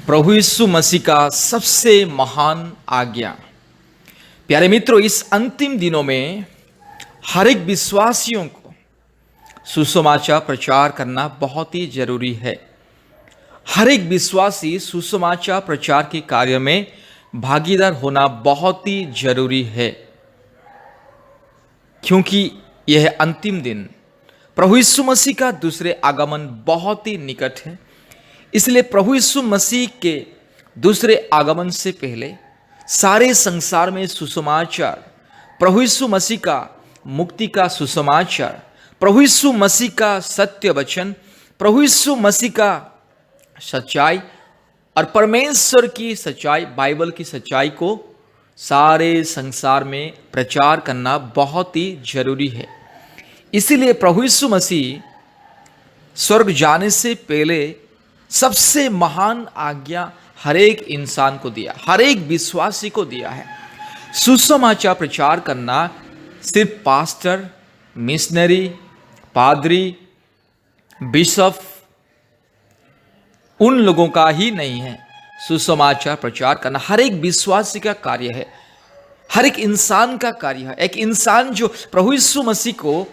प्रभु यीशु मसीह का सबसे महान आज्ञा। प्यारे मित्रों, इस अंतिम दिनों में हर एक विश्वासियों को सुसमाचार प्रचार करना बहुत ही जरूरी है। हर एक विश्वासी सुसमाचार प्रचार के कार्य में भागीदार होना बहुत ही जरूरी है, क्योंकि यह अंतिम दिन प्रभु यीशु मसीह का दूसरे आगमन बहुत ही निकट है। इसलिए प्रभु यीशु मसीह के दूसरे आगमन से पहले सारे संसार में सुसमाचार, प्रभु यीशु मसीह का मुक्ति का सुसमाचार, प्रभु यीशु मसीह का सत्य वचन, प्रभु यीशु मसीह का सच्चाई और परमेश्वर की सच्चाई, बाइबल की सच्चाई को सारे संसार में प्रचार करना बहुत ही जरूरी है। इसीलिए प्रभु यीशु मसीह स्वर्ग जाने से पहले सबसे महान आज्ञा हर एक इंसान को दिया, हर एक विश्वासी को दिया है। सुसमाचार प्रचार करना सिर्फ पास्टर, मिशनरी, पादरी, बिशप उन लोगों का ही नहीं है। सुसमाचार प्रचार करना हर एक विश्वासी का कार्य है, हर एक इंसान का कार्य है। एक इंसान जो प्रभु यीशु मसीह को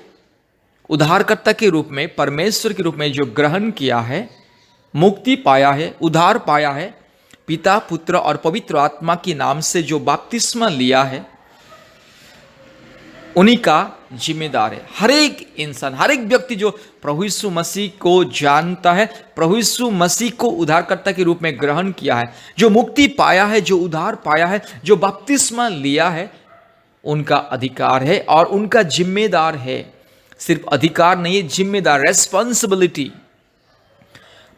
उद्धारकर्ता के रूप में, परमेश्वर के रूप में जो ग्रहण किया है, मुक्ति पाया है, उद्धार पाया है, पिता, पुत्र और पवित्र आत्मा के नाम से जो बपतिस्मा लिया है, उन्हीं का जिम्मेदार है। हर एक इंसान, हर एक व्यक्ति जो प्रभु यीशु मसीह को जानता है, प्रभु यीशु मसीह को उद्धारकर्ता के रूप में ग्रहण किया है, जो मुक्ति पाया है, जो उद्धार पाया है, जो बपतिस्मा लिया है, उनका अधिकार है और उनका जिम्मेदार है। सिर्फ अधिकार नहीं, जिम्मेदार, रेस्पॉन्सिबिलिटी।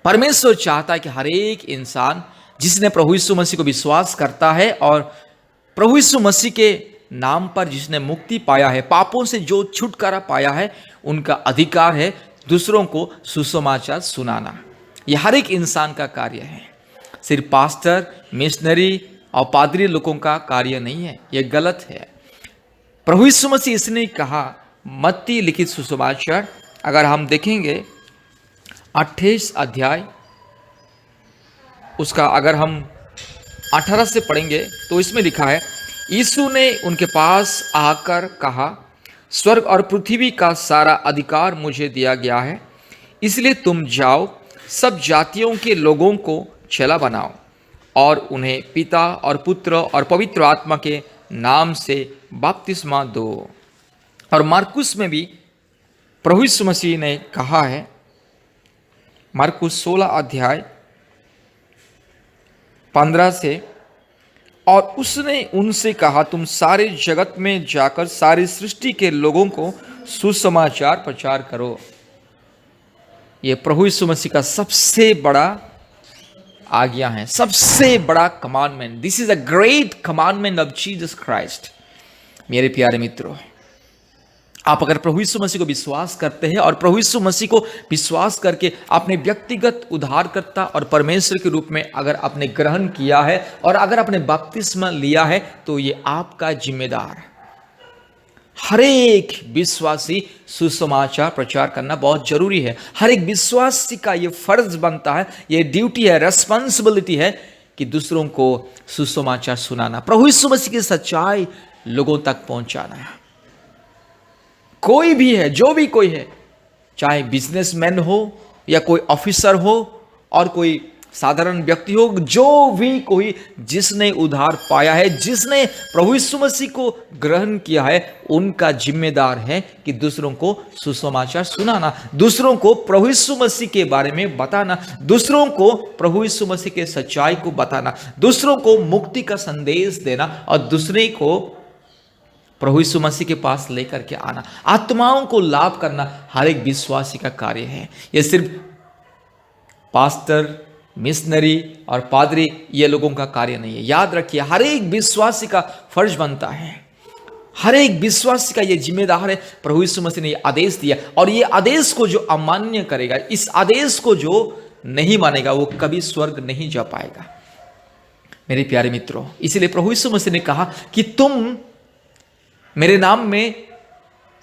परमेश्वर चाहता है कि हर एक इंसान जिसने प्रभु यीशु मसीह को विश्वास करता है और प्रभु यीशु मसीह के नाम पर जिसने मुक्ति पाया है, पापों से जो छुटकारा पाया है, उनका अधिकार है दूसरों को सुसमाचार सुनाना। यह हर एक इंसान का कार्य है, सिर्फ पास्टर, मिशनरी और पादरी लोगों का कार्य नहीं है। यह गलत है। प्रभु यीशु मसीह इसने कहा, मत्ती लिखित सुसमाचार, अगर हम देखेंगे 28 अध्याय, उसका अगर हम 18 से पढ़ेंगे तो इसमें लिखा है, यीशु ने उनके पास आकर कहा, स्वर्ग और पृथ्वी का सारा अधिकार मुझे दिया गया है, इसलिए तुम जाओ, सब जातियों के लोगों को चेला बनाओ और उन्हें पिता और पुत्र और पवित्र आत्मा के नाम से बपतिस्मा दो। और मार्कुस में भी प्रभु यीशु मसीह ने कहा है, मार्कुस 16 अध्याय 15 से, और उसने उनसे कहा, तुम सारे जगत में जाकर सारी सृष्टि के लोगों को सुसमाचार प्रचार करो। यह प्रभु यीशु मसीह का सबसे बड़ा आज्ञा है, सबसे बड़ा commandment. This is a great commandment of Jesus Christ. मेरे प्यारे मित्रों, आप अगर प्रभु यीशु मसीह को विश्वास करते हैं और प्रभु यीशु मसीह को विश्वास करके अपने व्यक्तिगत उद्धारकर्ता और परमेश्वर के रूप में अगर आपने ग्रहण किया है और अगर आपने बपतिस्मा लिया है, तो ये आपका जिम्मेदार। हर एक विश्वासी सुसमाचार प्रचार करना बहुत जरूरी है। हर एक विश्वासी का ये फर्ज बनता है, ये ड्यूटी है, रेस्पॉन्सिबिलिटी है कि दूसरों को सुसमाचार सुनाना, प्रभु यीशु मसीह की सच्चाई लोगों तक पहुंचाना। कोई भी है, जो भी कोई है, चाहे बिजनेसमैन हो या कोई ऑफिसर हो और कोई साधारण व्यक्ति हो, जो भी कोई जिसने उद्धार पाया है, जिसने प्रभु यीशु मसीह को ग्रहण किया है, उनका जिम्मेदार है कि दूसरों को सुसमाचार सुनाना, दूसरों को प्रभु यीशु मसीह के बारे में बताना, दूसरों को प्रभु यीशु मसीह के सच्चाई को बताना, दूसरों को मुक्ति का संदेश देना और दूसरे को प्रभु यीशु मसीह के पास लेकर के आना, आत्माओं को लाभ करना हर एक विश्वासी का कार्य है। यह सिर्फ पास्टर, मिशनरी और पादरी ये लोगों का कार्य नहीं है। याद रखिए, हर एक विश्वासी का फर्ज बनता है, हर एक विश्वासी का यह जिम्मेदार है। प्रभु यीशु मसीह ने यह आदेश दिया और ये आदेश को जो अमान्य करेगा, इस आदेश को जो नहीं मानेगा, वो कभी स्वर्ग नहीं जा पाएगा। मेरे प्यारे मित्रों, इसलिए प्रभु यीशु मसीह ने कहा कि तुम मेरे नाम में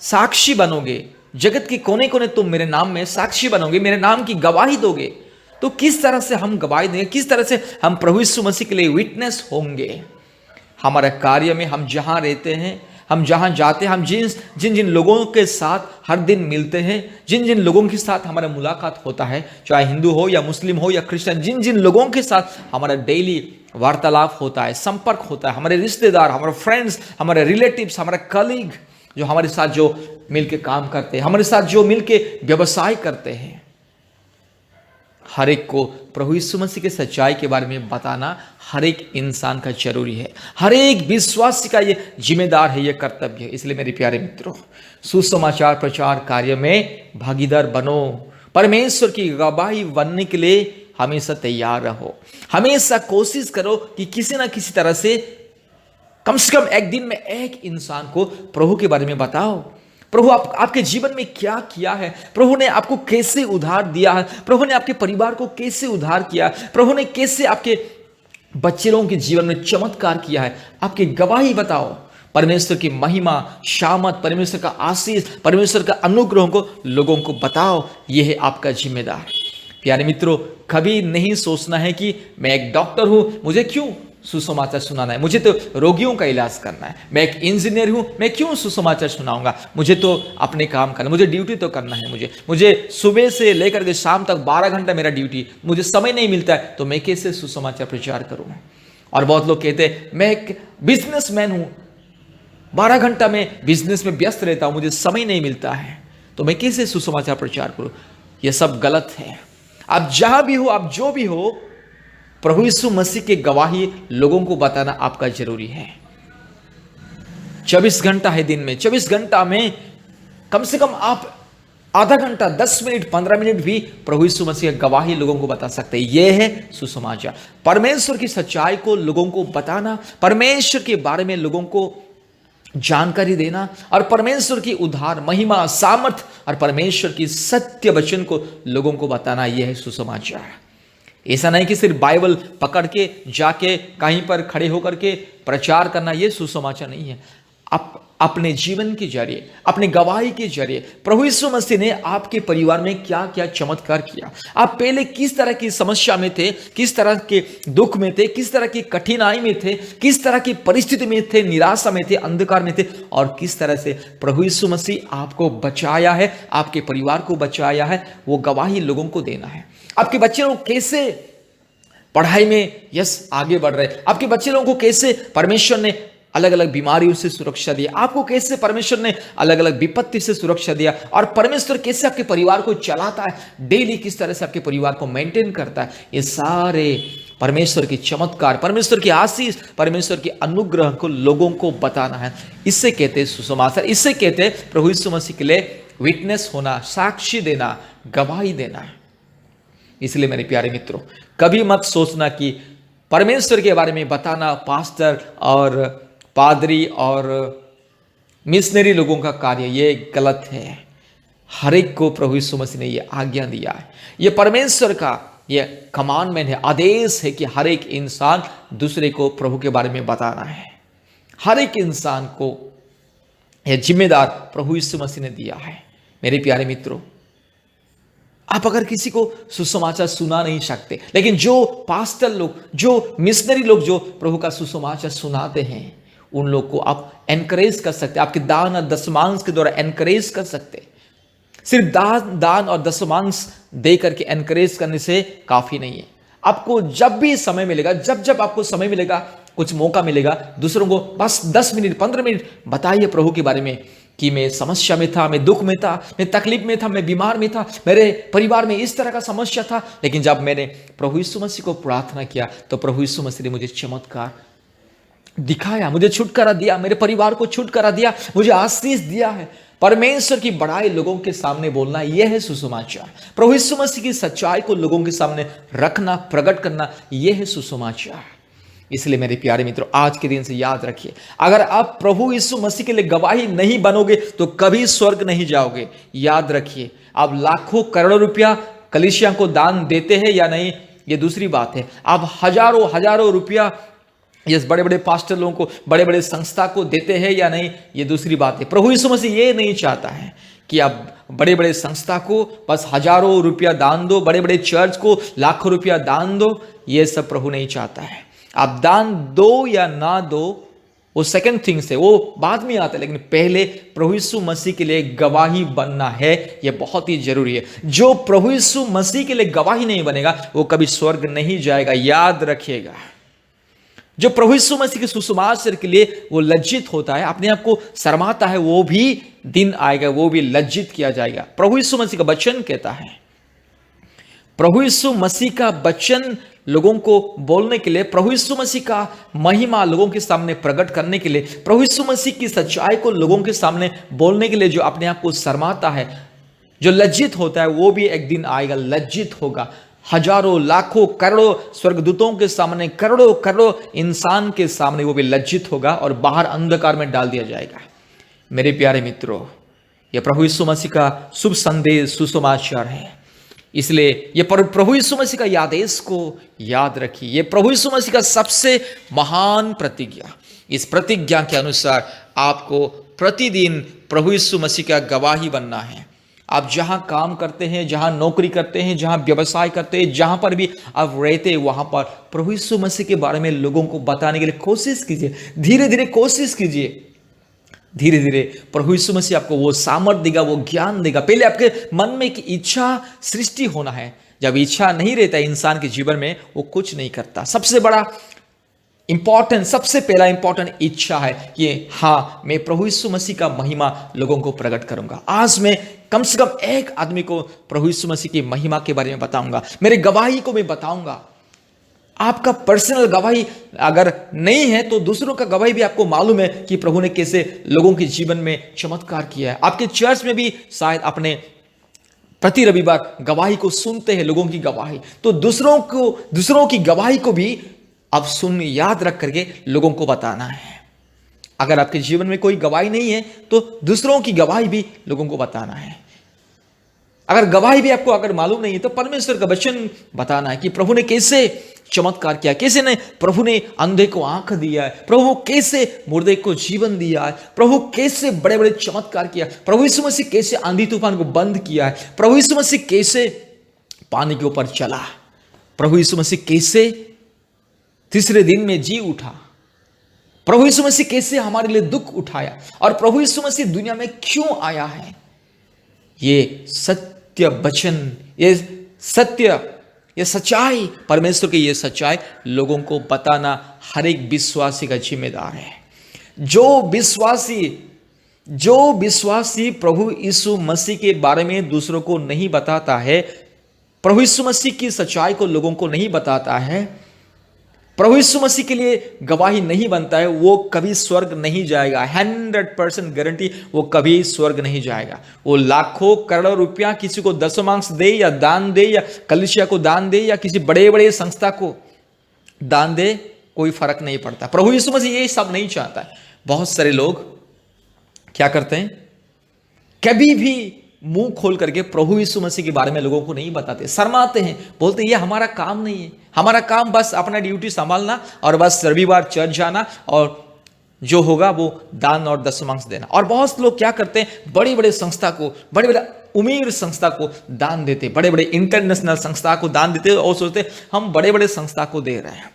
साक्षी बनोगे, जगत के कोने कोने तुम मेरे नाम में साक्षी बनोगे, मेरे नाम की गवाही दोगे। तो किस तरह से हम गवाही देंगे, किस तरह से हम प्रभु यीशु मसीह के लिए विटनेस होंगे। हमारे कार्य में, हम जहाँ रहते हैं, हम जहाँ जाते हैं, हम जिन जिन लोगों के साथ हर दिन मिलते हैं, जिन जिन लोगों के साथ हमारा मुलाकात होता है, चाहे हिंदू हो या मुस्लिम हो या क्रिश्चियन, जिन जिन लोगों के साथ हमारा डेली वार्तालाप होता है, संपर्क होता है, हमारे रिश्तेदार, हमारे फ्रेंड्स, हमारे रिलेटिव्स, हमारे कलीग, जो हमारे साथ जो मिलके काम करते हैं, हमारे साथ जो मिलके व्यवसाय करते हैं, हर एक को प्रभु यीशु मसीह के सच्चाई के बारे में बताना हर एक इंसान का जरूरी है। हर एक विश्वासी का ये जिम्मेदार है, ये कर्तव्य है। इसलिए मेरे प्यारे मित्रों, सुसमाचार प्रचार कार्य में भागीदार बनो। परमेश्वर की गवाही बनने के लिए हमेशा तैयार रहो। हमेशा कोशिश करो कि किसी ना किसी तरह से कम एक दिन में एक इंसान को प्रभु के बारे में बताओ। प्रभु आपके जीवन में क्या किया है, प्रभु ने आपको कैसे उद्धार दिया है, प्रभु ने आपके परिवार को कैसे उद्धार किया, प्रभु ने कैसे आपके बच्चे लोगों के जीवन में चमत्कार किया है, आपकी गवाही बताओ। परमेश्वर की महिमा, शामत, परमेश्वर का आशीष, परमेश्वर का अनुग्रह को लोगों को बताओ। यह है आपका जिम्मेदार। प्यारे मित्रों, कभी नहीं सोचना है कि मैं एक डॉक्टर हूं, मुझे क्यों सुसमाचार सुनाना है, मुझे तो रोगियों का इलाज करना है। मैं एक इंजीनियर हूं, मैं क्यों सुसमाचार सुनाऊंगा, मुझे तो अपने काम करना, मुझे ड्यूटी तो करना है। मुझे सुबह से लेकर के शाम तक 12 घंटा मेरा ड्यूटी, मुझे समय नहीं मिलता है, तो मैं कैसे सुसमाचार प्रचार करूँ। और बहुत लोग कहते हैं मैं एक बिजनेसमैन हूँ, 12 घंटा मैं बिजनेस में व्यस्त रहता हूँ, मुझे समय नहीं मिलता है, तो मैं कैसे सुसमाचार प्रचार करूँ। यह सब गलत है। आप जहां भी हो, आप जो भी हो, प्रभु यीशु मसीह के गवाही लोगों को बताना आपका जरूरी है। 24 घंटा है दिन में, 24 घंटा में कम से कम आप आधा घंटा, 10 मिनट, 15 मिनट भी प्रभु यीशु मसीह की गवाही लोगों को बता सकते हैं। यह है सुसमाचार। परमेश्वर की सच्चाई को लोगों को बताना, परमेश्वर के बारे में लोगों को जानकारी देना, और परमेश्वर की उद्धार, महिमा, सामर्थ और परमेश्वर की सत्य वचन को लोगों को बताना, यह है सुसमाचार। ऐसा नहीं कि सिर्फ बाइबल पकड़ के जाके कहीं पर खड़े होकर के प्रचार करना, यह सुसमाचार नहीं है। आप अपने जीवन के जरिए, अपने गवाही के जरिए प्रभु यीशु मसीह ने आपके परिवार में क्या क्या चमत्कार किया, आप पहले किस तरह की समस्या में थे, किस तरह के दुख में थे, किस तरह की कठिनाई में थे, किस तरह की परिस्थिति में थे, निराशा में थे, अंधकार में थे, और किस तरह से प्रभु यीशु मसीह आपको बचाया है, आपके परिवार को बचाया है, वो गवाही लोगों को देना है। आपके बच्चे लोग कैसे पढ़ाई में आगे बढ़ रहे, आपके बच्चे लोगों को कैसे परमेश्वर ने अलग अलग बीमारियों से सुरक्षा दिया, आपको कैसे परमेश्वर ने अलग अलग विपत्ति से सुरक्षा दिया, और परमेश्वर कैसे आपके परिवार को चलाता है, डेली किस तरह से आपके परिवार को मेंटेन करता है, ये सारे परमेश्वर के चमत्कार, परमेश्वर की आशीष, परमेश्वर के अनुग्रह को लोगों को बताना है। इससे कहते हैं सुसमाचार, इससे कहते हैं प्रभु यीशु मसीह के लिए विटनेस होना, साक्षी देना, गवाही देना है। इसलिए मेरे प्यारे मित्रों, कभी मत सोचना कि परमेश्वर के बारे में बताना पास्टर और पादरी और मिशनरी लोगों का कार्य, ये गलत है। हर एक को प्रभु यीशु मसीह ने ये आज्ञा दिया है, ये परमेश्वर का ये कमांडमेंट है, आदेश है कि हर एक इंसान दूसरे को प्रभु के बारे में बताना है। हर एक इंसान को यह जिम्मेदार प्रभु यीशु मसीह ने दिया है। मेरे प्यारे मित्रों, आप अगर किसी को सुसमाचार सुना नहीं सकते, लेकिन जो पास्टर लोग, जो मिशनरी लोग जो प्रभु का सुसमाचार सुनाते हैं, उन लोग को आप एनकरेज कर सकते, आपके दान और दशमांश के द्वारा एनकरेज कर सकते। सिर्फ दान और दशमांश दे करके एनकरेज करने से काफी नहीं है। आपको जब भी समय मिलेगा, जब आपको समय मिलेगा, कुछ मौका मिलेगा, दूसरों को बस 10 मिनट, 15 मिनट बताइए प्रभु के बारे में कि मैं समस्या में था, मैं दुख में था, मैं तकलीफ में था, मैं बीमार में था, मेरे परिवार में इस तरह का समस्या था, लेकिन जब मैंने प्रभु यीशु मसीह को प्रार्थना किया तो प्रभु यीशु मसीह ने मुझे चमत्कार दिखाया, मुझे छुटकारा दिया, मेरे परिवार को छुटकारा दिया, मुझे आशीष दिया है। परमेश्वर की बड़ाई लोगों के सामने बोलना, यह है सुसमाचार। प्रभु यीशु मसीह की सच्चाई को लोगों के सामने रखना, प्रकट करना, यह है सुसमाचार। इसलिए मेरे प्यारे मित्रों, आज के दिन से याद रखिए, अगर आप प्रभु यीशु मसीह के लिए गवाही नहीं बनोगे तो कभी स्वर्ग नहीं जाओगे। याद रखिए, आप लाखों करोड़ों रुपया कलीसिया को दान देते हैं या नहीं, ये दूसरी बात है। आप हजारों रुपया बड़े बड़े पास्टर लोगों को, बड़े बड़े संस्था को देते हैं या नहीं, ये दूसरी बात है। प्रभु यीशु मसीह ये नहीं चाहता है कि आप बड़े बड़े संस्था को बस हजारों रुपया दान दो, बड़े बड़े चर्च को लाखों रुपया दान दो, ये सब प्रभु नहीं चाहता है। आप दान दो या ना दो वो सेकंड थिंग्स है, वो बाद में आता है, लेकिन पहले प्रभु यीशु मसीह के लिए गवाही बनना है, ये बहुत ही जरूरी है। जो प्रभु यीशु मसीह के लिए गवाही नहीं बनेगा वो कभी स्वर्ग नहीं जाएगा, याद रखिएगा। जो प्रभु यीशु मसीह के सुसमाचार के लिए वो लज्जित होता है, अपने आप को शर्माता है, वो भी दिन आएगा, वो भी लज्जित किया जाएगा। प्रभु यीशु मसीह का वचन कहता है, प्रभु यीशु मसीह का वचन लोगों को बोलने के लिए, प्रभु यीशु मसीह का महिमा लोगों के सामने प्रकट करने के लिए, प्रभु यीशु मसीह की सच्चाई को लोगों के सामने बोलने के लिए जो अपने आप को शर्माता है, जो लज्जित होता है, वो भी एक दिन आएगा, लज्जित होगा। हजारों लाखों करोड़ों स्वर्गदूतों के सामने, करोड़ों करोड़ों इंसान के सामने वो भी लज्जित होगा और बाहर अंधकार में डाल दिया जाएगा। मेरे प्यारे मित्रों, यह प्रभु यीशु मसीह का शुभ संदेश, सुसमाचार है। इसलिए ये प्रभु यीशु मसीह का आदेश को याद रखिए। ये प्रभु यीशु मसीह का सबसे महान प्रतिज्ञा, इस प्रतिज्ञा के अनुसार आपको प्रतिदिन प्रभु यीशु मसीह का गवाही बनना है। आप जहां काम करते हैं, जहां नौकरी करते हैं, जहां व्यवसाय करते हैं, जहां पर भी आप रहते हैं, वहां पर प्रभु यीशु मसीह के बारे में लोगों को बताने के लिए कोशिश कीजिए। धीरे धीरे कोशिश कीजिए, धीरे धीरे प्रभु यीशु मसीह आपको वो सामर्थ देगा, वो ज्ञान देगा। पहले आपके मन में एक इच्छा सृष्टि होना है। जब इच्छा नहीं रहता इंसान के जीवन में, वो कुछ नहीं करता। सबसे बड़ा इंपॉर्टेंट, सबसे पहला इंपॉर्टेंट इच्छा है कि हाँ, मैं प्रभु यीशु मसीह का महिमा लोगों को प्रकट करूंगा। आज मैं कम से कम एक आदमी को प्रभु यीशु मसीह की महिमा के बारे में बताऊंगा, मेरे गवाही को मैं बताऊंगा। आपका पर्सनल गवाही अगर नहीं है तो दूसरों का गवाही भी आपको मालूम है कि प्रभु ने कैसे लोगों के जीवन में चमत्कार किया है। आपके चर्च में भी शायद अपने प्रति रविवार गवाही को सुनते हैं, लोगों की गवाही। तो दूसरों की गवाही को भी आप सुन, याद रख करके लोगों को बताना है। अगर आपके जीवन में कोई गवाही नहीं है तो दूसरों की गवाही भी लोगों को बताना है। अगर गवाही भी आपको अगर मालूम नहीं है तो परमेश्वर का वचन बताना है कि प्रभु ने कैसे चमत्कार किया, कैसे ने प्रभु ने अंधे को आंख दिया है, प्रभु कैसे मुर्दे को जीवन दिया है, प्रभु कैसे बड़े बड़े चमत्कार किया, प्रभु यीशु मसीह कैसे आंधी तूफान को बंद किया है, प्रभु यीशु मसीह कैसे पानी के ऊपर चला, प्रभु यीशु मसीह कैसे तीसरे दिन में जी उठा, प्रभु यीशु मसीह कैसे हमारे लिए दुख उठाया, और प्रभु यीशु मसीह दुनिया में क्यों आया है। ये सत्य वचन, ये सत्य, ये सच्चाई, परमेश्वर की ये सच्चाई लोगों को बताना हर एक विश्वासी का जिम्मेदार है। जो विश्वासी प्रभु यीशु मसीह के बारे में दूसरों को नहीं बताता है, प्रभु यीशु मसीह की सच्चाई को लोगों को नहीं बताता है, प्रभु यीशु मसीह के लिए गवाही नहीं बनता है, वो कभी स्वर्ग नहीं जाएगा। 100% गारंटी, वो कभी स्वर्ग नहीं जाएगा। वो लाखों करोड़ों रुपया किसी को दशमांश दे या दान दे, या कलीसिया को दान दे, या किसी बड़े बड़े संस्था को दान दे, कोई फर्क नहीं पड़ता। प्रभु यीशु मसीह ये सब नहीं चाहता है। बहुत सारे लोग क्या करते हैं, कभी भी मुंह खोल करके प्रभु यीशु मसीह के बारे में लोगों को नहीं बताते, शर्माते हैं, बोलते हैं ये हमारा काम नहीं है, हमारा काम बस अपना ड्यूटी संभालना और बस रविवार चर्च जाना और जो होगा वो दान और दशमांश देना। और बहुत लोग क्या करते हैं, बड़े बड़े संस्था को, बड़े बड़े उम्मीद संस्था को दान देते, बड़े बड़े इंटरनेशनल संस्था को दान देते और सोचते हम बड़े बड़े संस्था को दे रहे हैं।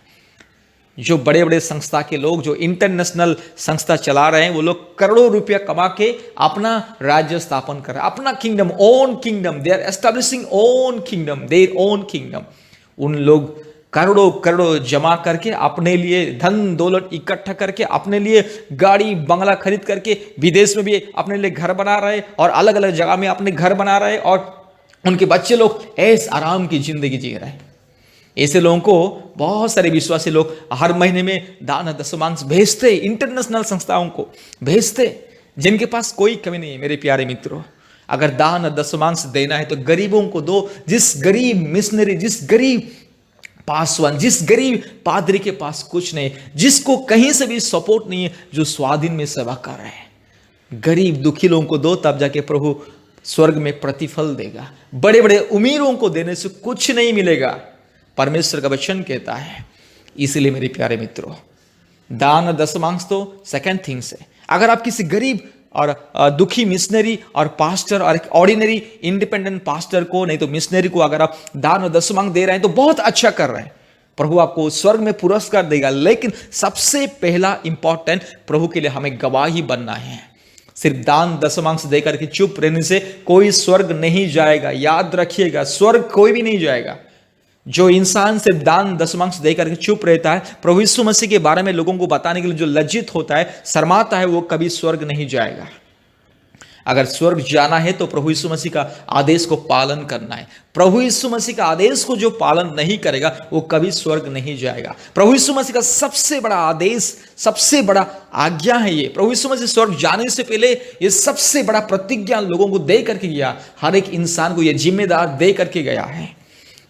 जो बड़े बड़े संस्था के लोग, जो इंटरनेशनल संस्था चला रहे हैं, वो लोग करोड़ों रुपया कमा के अपना राज्य स्थापन कर रहे हैं, अपना kingdom, own kingdom, they are establishing own kingdom, their own kingdom. उन लोग करोड़ों करोड़ों जमा करके अपने लिए धन दौलत इकट्ठा करके अपने लिए गाड़ी बंगला खरीद करके विदेश में भी अपने लिए घर बना रहे और अलग अलग जगह में अपने घर बना रहे और उनके बच्चे लोग ऐश आराम की जिंदगी जी रहे हैं। ऐसे लोगों को बहुत सारे विश्वासी लोग हर महीने में दान दशमांश भेजते, इंटरनेशनल संस्थाओं को भेजते, जिनके पास कोई कमी नहीं है। मेरे प्यारे मित्रों, अगर दान दशमांश देना है तो गरीबों को दो। जिस गरीब मिशनरी, जिस गरीब पासवान, जिस गरीब पादरी के पास कुछ नहीं, जिसको कहीं से भी सपोर्ट नहीं है, जो स्वाधीन में सेवा कर रहे हैं, गरीब दुखी लोगों को दो, तब जाके प्रभु स्वर्ग में प्रतिफल देगा। बड़े बड़े उमीरों को देने से कुछ नहीं मिलेगा, परमेश्वर का वचन कहता है। इसलिए मेरे प्यारे मित्रों, दान दशमांश तो सेकंड थिंग्स है। अगर आप किसी गरीब और दुखी मिशनरी और पास्टर और एक ऑर्डिनरी इंडिपेंडेंट पास्टर को, नहीं तो मिशनरी को अगर आप दान और दशमांश दे रहे हैं तो बहुत अच्छा कर रहे हैं, प्रभु आपको स्वर्ग में पुरस्कार देगा। लेकिन सबसे पहला इंपॉर्टेंट, प्रभु के लिए हमें गवाही बनना है। सिर्फ दान दशमांश देकर के चुप रहने से कोई स्वर्ग नहीं जाएगा। याद रखिएगा, स्वर्ग कोई भी नहीं जाएगा। जो इंसान सिर्फ दान दशमांश देकर के चुप रहता है, प्रभु यीशु मसीह के बारे में लोगों को बताने के लिए जो लज्जित होता है, शर्माता है, वो कभी स्वर्ग नहीं जाएगा। अगर स्वर्ग जाना है तो प्रभु यीशु मसीह का आदेश को पालन करना है। प्रभु यीशु मसीह का आदेश को जो पालन नहीं करेगा वो कभी स्वर्ग नहीं जाएगा। प्रभु यीशु मसीह का सबसे बड़ा आदेश, सबसे बड़ा आज्ञा है ये। प्रभु यीशु मसीह स्वर्ग जाने से पहले ये सबसे बड़ा प्रतिज्ञा लोगों को दे करके गया, हर एक इंसान को ये जिम्मेदार दे करके गया है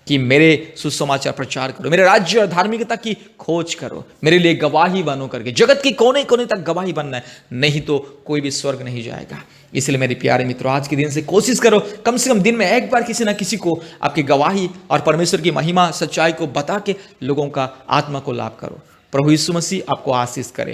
कि मेरे सुसमाचार प्रचार करो, मेरे राज्य और धार्मिकता की खोज करो, मेरे लिए गवाही बनो करके जगत के कोने कोने तक गवाही बनना है, नहीं तो कोई भी स्वर्ग नहीं जाएगा। इसलिए मेरे प्यारे मित्रों, आज के दिन से कोशिश करो, कम से कम दिन में एक बार किसी ना किसी को आपकी गवाही और परमेश्वर की महिमा सच्चाई को बता के लोगों का आत्मा को लाभ करो। प्रभु यीशु मसीह आपको आशीष करे।